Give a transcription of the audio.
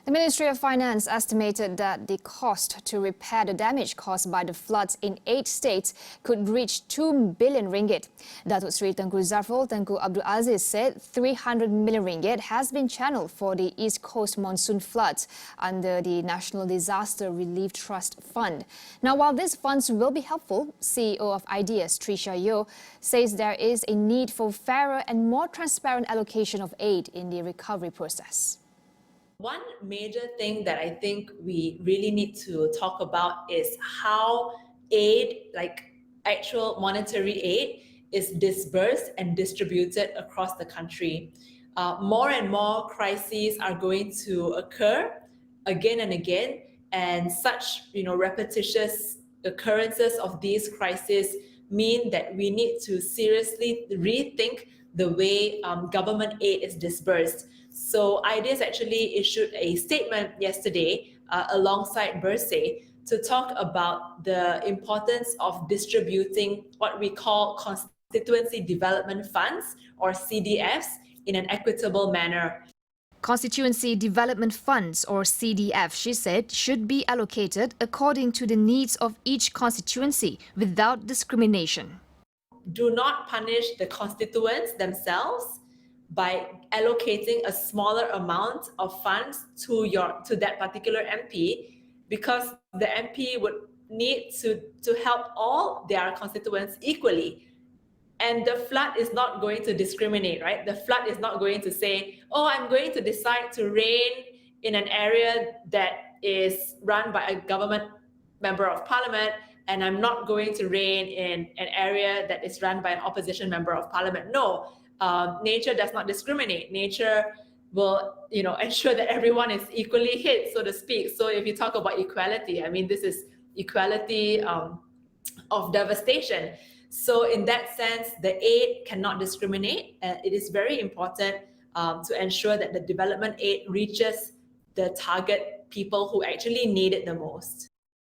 The Ministry of Finance estimated that the cost to repair the damage caused by the floods in 8 states could reach 2 billion ringgit. Datuk Sri Tengku Zafrul Tengku Abdul Aziz said 300 million ringgit has been channeled for the East Coast monsoon floods under the National Disaster Relief Trust Fund. Now, while these funds will be helpful, CEO of Ideas Trisha Yeo says there is a need for fairer and more transparent allocation of aid in the recovery process. One major thing that I think we really need to talk about is how aid, like actual monetary aid, is disbursed and distributed across the country. More and more crises are going to occur again and again, and such repetitious occurrences of these crises mean that we need to seriously rethink the way government aid is disbursed. So Ideas actually issued a statement yesterday alongside Bersih to talk about the importance of distributing what we call constituency development funds, or CDFs, in an equitable manner. Constituency Development Funds, or CDF, she said, should be allocated according to the needs of each constituency without discrimination. Do not punish the constituents themselves by allocating a smaller amount of funds to that particular MP, because the MP would need to help all their constituents equally. And the flood is not going to discriminate, right? The flood is not going to say, oh, I'm going to decide to rain in an area that is run by a government member of parliament, and I'm not going to rain in an area that is run by an opposition member of parliament. No, nature does not discriminate. Nature will, ensure that everyone is equally hit, so to speak. So if you talk about equality, I mean, this is equality of devastation. So in that sense, the aid cannot discriminate. It is very important to ensure that the development aid reaches the target people who actually need it the most.